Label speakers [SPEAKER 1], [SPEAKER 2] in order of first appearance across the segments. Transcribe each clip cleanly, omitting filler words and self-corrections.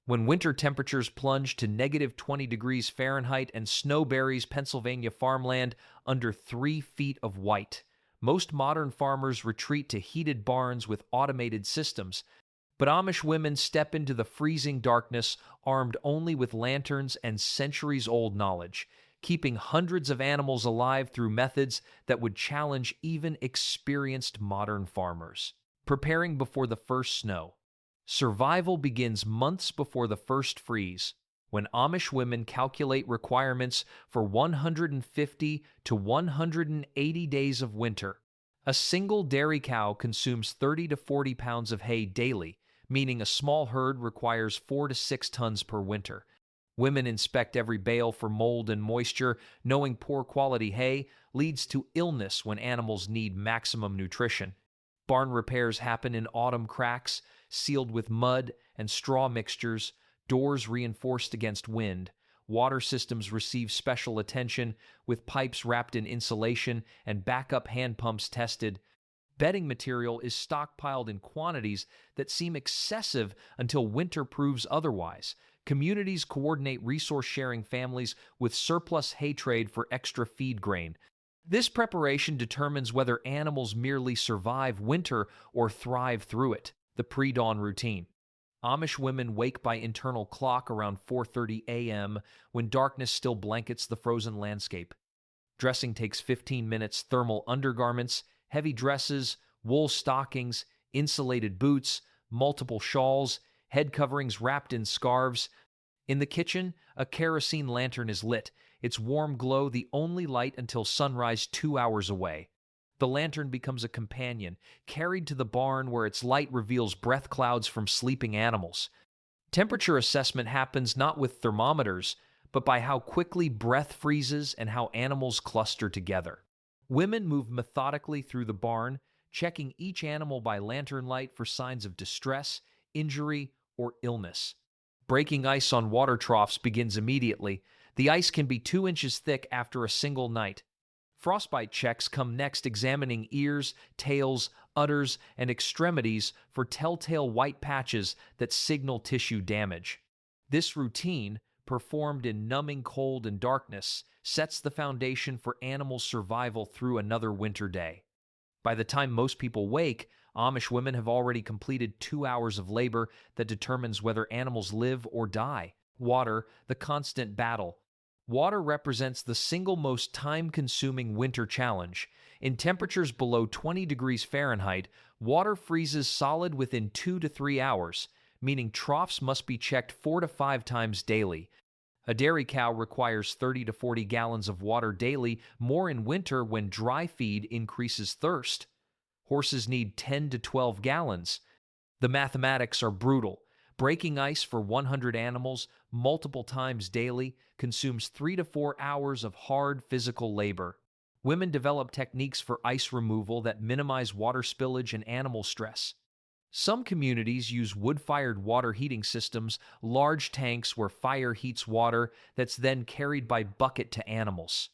[SPEAKER 1] When winter temperatures plunge to negative 20 degrees Fahrenheit and snow buries Pennsylvania farmland under 3 feet of white, most modern farmers retreat to heated barns with automated systems. But Amish women step into the freezing darkness armed only with lanterns and centuries-old knowledge, keeping hundreds of animals alive through methods that would challenge even experienced modern farmers. Preparing before the first snow. Survival begins months before the first freeze, when Amish women calculate requirements for 150 to 180 days of winter. A single dairy cow consumes 30 to 40 pounds of hay daily, meaning a small herd requires 4 to 6 tons per winter. Women inspect every bale for mold and moisture, knowing poor quality hay leads to illness when animals need maximum nutrition. Barn repairs happen in autumn cracks, sealed with mud and straw mixtures, doors reinforced against wind. Water systems receive special attention, with pipes wrapped in insulation and backup hand pumps tested. Bedding material is stockpiled in quantities that seem excessive until winter proves otherwise. Communities coordinate resource-sharing families with surplus hay trade for extra feed grain. This preparation determines whether animals merely survive winter or thrive through it. The pre-dawn routine. Amish women wake by internal clock around 4:30 a.m. when darkness still blankets the frozen landscape. Dressing takes 15 minutes. Thermal undergarments, heavy dresses, wool stockings, insulated boots, multiple shawls, head coverings wrapped in scarves. In the kitchen, a kerosene lantern is lit, its warm glow the only light until sunrise 2 hours away. The lantern becomes a companion, carried to the barn where its light reveals breath clouds from sleeping animals. Temperature assessment happens not with thermometers, but by how quickly breath freezes and how animals cluster together. Women move methodically through the barn, checking each animal by lantern light for signs of distress, injury, or illness. Breaking ice on water troughs begins immediately. The ice can be 2 inches thick after a single night. Frostbite checks come next, examining ears, tails, udders, and extremities for telltale white patches that signal tissue damage. This routine, performed in numbing cold and darkness, sets the foundation for animal survival through another winter day. By the time most people wake, Amish women have already completed 2 hours of labor that determines whether animals live or die. Water, the constant battle. Water represents the single most time-consuming winter challenge. In temperatures below 20 degrees Fahrenheit, water freezes solid within 2 to 3 hours, meaning troughs must be checked 4 to 5 times daily. A dairy cow requires 30 to 40 gallons of water daily, more in winter when dry feed increases thirst. Horses need 10 to 12 gallons. The mathematics are brutal. Breaking ice for 100 animals multiple times daily consumes 3 to 4 hours of hard physical labor. Women develop techniques for ice removal that minimize water spillage and animal stress. Some communities use wood-fired water heating systems, large tanks where fire heats water that's then carried by bucket to animals.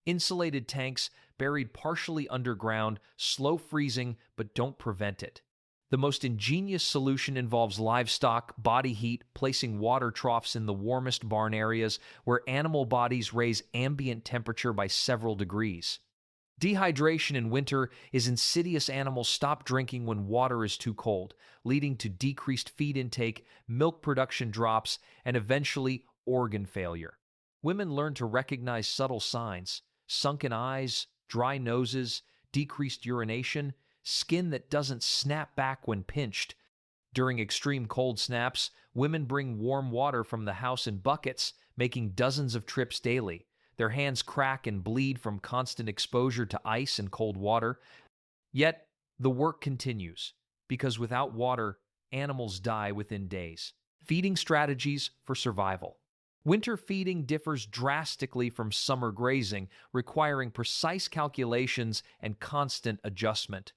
[SPEAKER 1] Insulated tanks buried partially underground, slow freezing, but don't prevent it. The most ingenious solution involves livestock, body heat, placing water troughs in the warmest barn areas where animal bodies raise ambient temperature by several degrees. Dehydration in winter is insidious. Animals stop drinking when water is too cold, leading to decreased feed intake, milk production drops, and eventually organ failure. Women learn to recognize subtle signs: sunken eyes, dry noses, decreased urination, skin that doesn't snap back when pinched. During extreme cold snaps, women bring warm water from the house in buckets, making dozens of trips daily. Their hands crack and bleed from constant exposure to ice and cold water. Yet, the work continues, because without water, animals die within days. Feeding strategies for survival. Winter feeding differs drastically from summer grazing, requiring precise calculations and constant adjustment.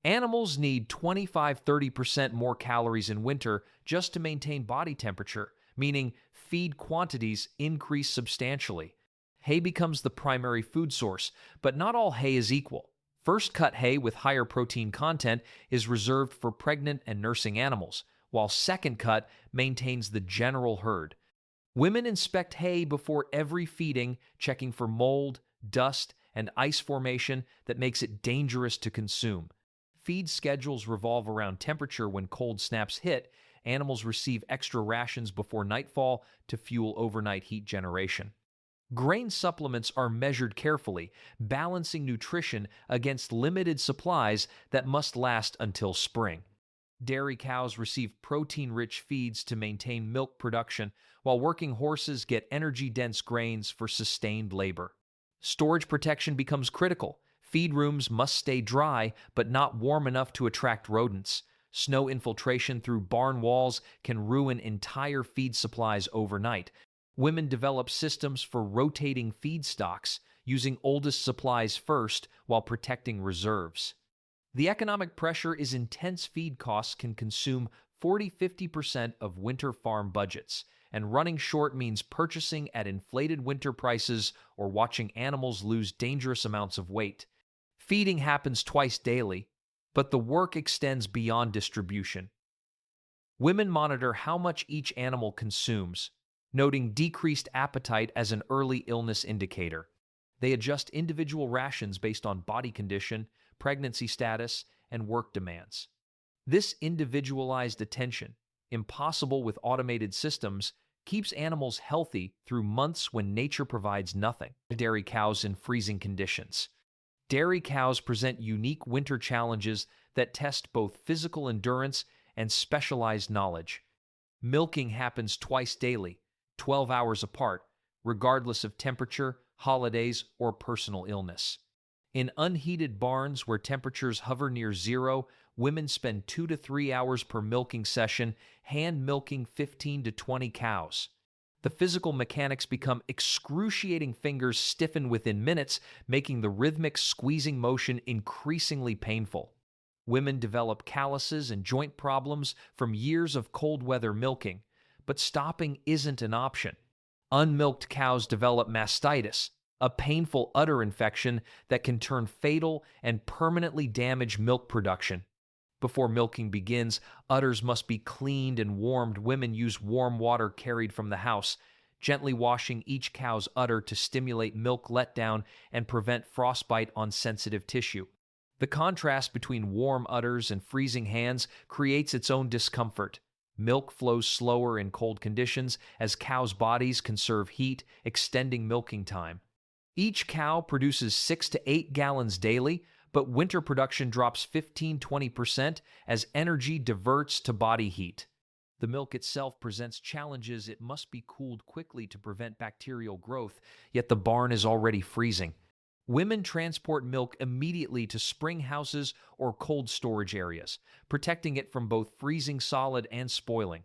[SPEAKER 1] Animals need 25–30% more calories in winter just to maintain body temperature, meaning feed quantities increase substantially. Hay becomes the primary food source, but not all hay is equal. First cut hay with higher protein content is reserved for pregnant and nursing animals, while second cut maintains the general herd. Women inspect hay before every feeding, checking for mold, dust, and ice formation that makes it dangerous to consume. Feed schedules revolve around temperature. When cold snaps hit, animals receive extra rations before nightfall to fuel overnight heat generation. Grain supplements are measured carefully, balancing nutrition against limited supplies that must last until spring. Dairy cows receive protein-rich feeds to maintain milk production, while working horses get energy-dense grains for sustained labor. Storage protection becomes critical. Feed rooms must stay dry, but not warm enough to attract rodents. Snow infiltration through barn walls can ruin entire feed supplies overnight. Women develop systems for rotating feed stocks, using oldest supplies first while protecting reserves. The economic pressure is intense. Feed costs can consume 40–50% of winter farm budgets, and running short means purchasing at inflated winter prices or watching animals lose dangerous amounts of weight. Feeding happens twice daily, but the work extends beyond distribution. Women monitor how much each animal consumes, noting decreased appetite as an early illness indicator. They adjust individual rations based on body condition, pregnancy status, and work demands. This individualized attention, impossible with automated systems, keeps animals healthy through months when nature provides nothing. Dairy cows in freezing conditions. Dairy cows present unique winter challenges that test both physical endurance and specialized knowledge. Milking happens twice daily, 12 hours apart, regardless of temperature, holidays, or personal illness. In unheated barns where temperatures hover near zero, women spend 2 to 3 hours per milking session, hand milking 15 to 20 cows. The physical mechanics become excruciating. Fingers stiffen within minutes, making the rhythmic squeezing motion increasingly painful. Women develop calluses and joint problems from years of cold weather milking, but stopping isn't an option. Unmilked cows develop mastitis, a painful udder infection that can turn fatal and permanently damage milk production. Before milking begins, udders must be cleaned and warmed. Women use warm water carried from the house, gently washing each cow's udder to stimulate milk letdown and prevent frostbite on sensitive tissue. The contrast between warm udders and freezing hands creates its own discomfort. Milk flows slower in cold conditions as cows' bodies conserve heat, extending milking time. Each cow produces 6 to 8 gallons daily, but winter production drops 15–20% as energy diverts to body heat. The milk itself presents challenges. It must be cooled quickly to prevent bacterial growth, yet the barn is already freezing. Women transport milk immediately to spring houses or cold storage areas, protecting it from both freezing solid and spoiling.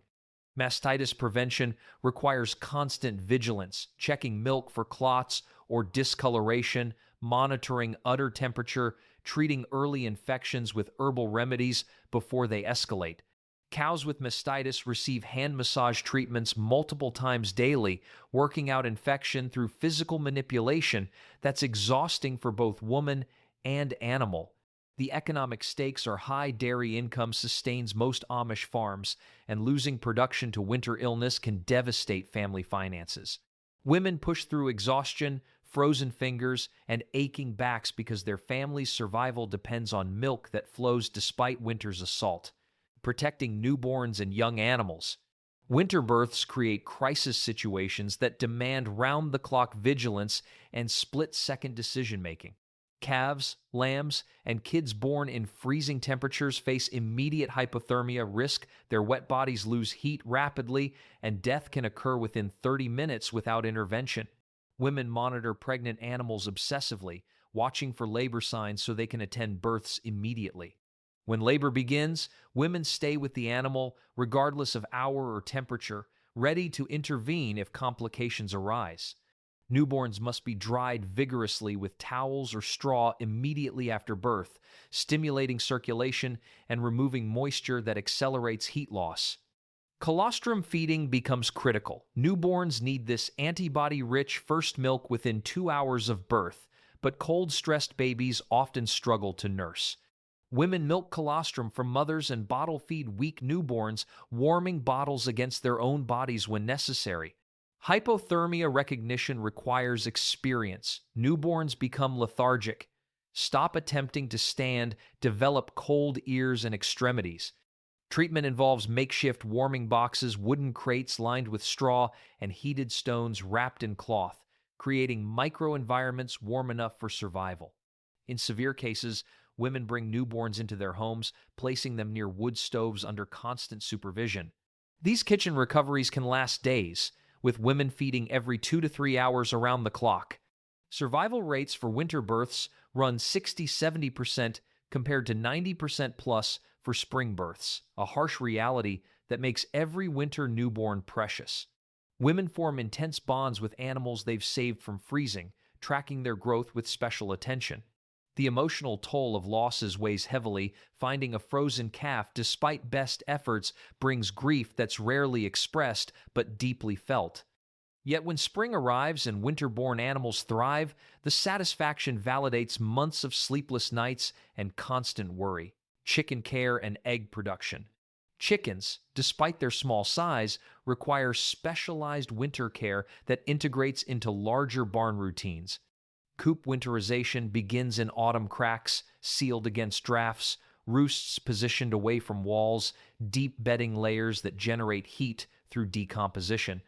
[SPEAKER 1] Mastitis prevention requires constant vigilance, checking milk for clots or discoloration, monitoring udder temperature, treating early infections with herbal remedies before they escalate. Cows with mastitis receive hand massage treatments multiple times daily, working out infection through physical manipulation that's exhausting for both woman and animal. The economic stakes are high. Dairy income sustains most Amish farms, and losing production to winter illness can devastate family finances. Women push through exhaustion, frozen fingers, and aching backs because their family's survival depends on milk that flows despite winter's assault. Protecting newborns and young animals. Winter births create crisis situations that demand round-the-clock vigilance and split-second decision-making. Calves, lambs, and kids born in freezing temperatures face immediate hypothermia risk. Their wet bodies lose heat rapidly, and death can occur within 30 minutes without intervention. Women monitor pregnant animals obsessively, watching for labor signs so they can attend births immediately. When labor begins, women stay with the animal, regardless of hour or temperature, ready to intervene if complications arise. Newborns must be dried vigorously with towels or straw immediately after birth, stimulating circulation and removing moisture that accelerates heat loss. Colostrum feeding becomes critical. Newborns need this antibody-rich first milk within 2 hours of birth, but cold-stressed babies often struggle to nurse. Women milk colostrum from mothers and bottle feed weak newborns, warming bottles against their own bodies when necessary. Hypothermia recognition requires experience. Newborns become lethargic. Stop attempting to stand, develop cold ears and extremities. Treatment involves makeshift warming boxes, wooden crates lined with straw, and heated stones wrapped in cloth, creating microenvironments warm enough for survival. In severe cases, women bring newborns into their homes, placing them near wood stoves under constant supervision. These kitchen recoveries can last days, with women feeding every 2 to 3 hours around the clock. Survival rates for winter births run 60–70% compared to 90% plus for spring births, a harsh reality that makes every winter newborn precious. Women form intense bonds with animals they've saved from freezing, tracking their growth with special attention. The emotional toll of losses weighs heavily. Finding a frozen calf, despite best efforts, brings grief that's rarely expressed but deeply felt. Yet when spring arrives and winter-born animals thrive, the satisfaction validates months of sleepless nights and constant worry. Chicken care and egg production. Chickens, despite their small size, require specialized winter care that integrates into larger barn routines. Coop winterization begins in autumn cracks, sealed against drafts, roosts positioned away from walls, deep bedding layers that generate heat through decomposition.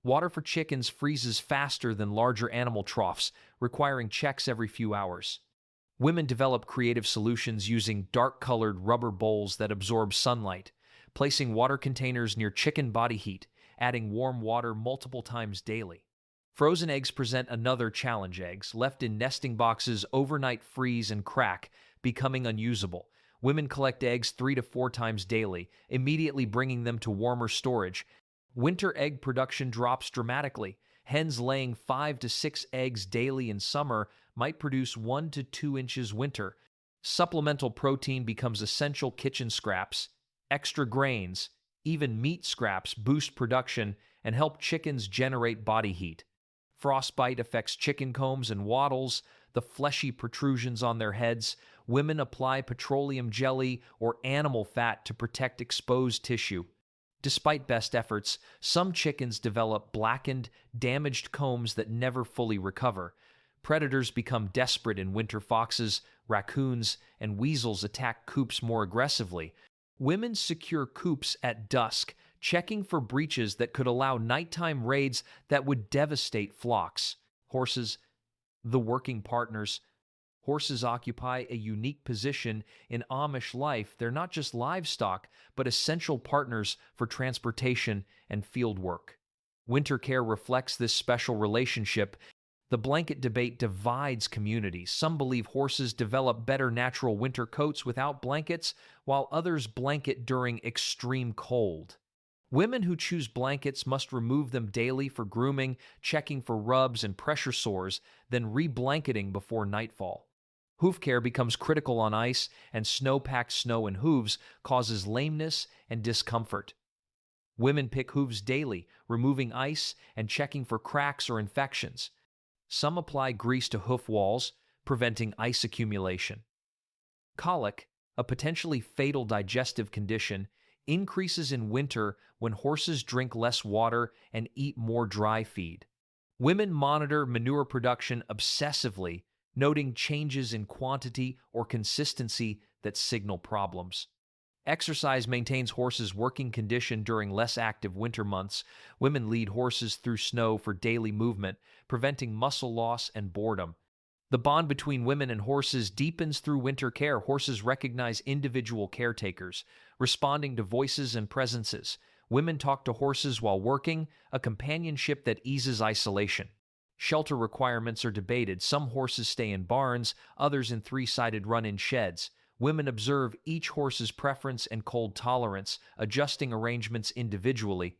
[SPEAKER 1] Water for chickens freezes faster than larger animal troughs, requiring checks every few hours. Women develop creative solutions using dark-colored rubber bowls that absorb sunlight, placing water containers near chicken body heat, adding warm water multiple times daily. Frozen eggs present another challenge. Eggs left in nesting boxes overnight freeze and crack, becoming unusable. Women collect eggs 3 to 4 times daily, immediately bringing them to warmer storage. Winter egg production drops dramatically. Hens laying 5 to 6 eggs daily in summer might produce 1 to 2 inches winter. Supplemental protein becomes essential. Kitchen scraps, extra grains, even meat scraps boost production and help chickens generate body heat. Frostbite affects chicken combs and wattles, the fleshy protrusions on their heads. Women apply petroleum jelly or animal fat to protect exposed tissue. Despite best efforts, some chickens develop blackened, damaged combs that never fully recover. Predators become desperate in winter. Foxes, raccoons, and weasels attack coops more aggressively. Women secure coops at dusk, checking for breaches that could allow nighttime raids that would devastate flocks. Horses, the working partners. Horses occupy a unique position in Amish life. They're not just livestock, but essential partners for transportation and field work. Winter care reflects this special relationship. The blanket debate divides communities. Some believe horses develop better natural winter coats without blankets, while others blanket during extreme cold. Women who choose blankets must remove them daily for grooming, checking for rubs and pressure sores, then re-blanketing before nightfall. Hoof care becomes critical on ice, and snow-packed snow in hooves causes lameness and discomfort. Women pick hooves daily, removing ice and checking for cracks or infections. Some apply grease to hoof walls, preventing ice accumulation. Colic, a potentially fatal digestive condition, increases in winter when horses drink less water and eat more dry feed. Women monitor manure production obsessively, noting changes in quantity or consistency that signal problems. Exercise maintains horses' working condition during less active winter months. Women lead horses through snow for daily movement, preventing muscle loss and boredom. The bond between women and horses deepens through winter care. Horses recognize individual caretakers, responding to voices and presences. Women talk to horses while working, a companionship that eases isolation. Shelter requirements are debated. Some horses stay in barns, others in 3-sided run-in sheds. Women observe each horse's preference and cold tolerance, adjusting arrangements individually.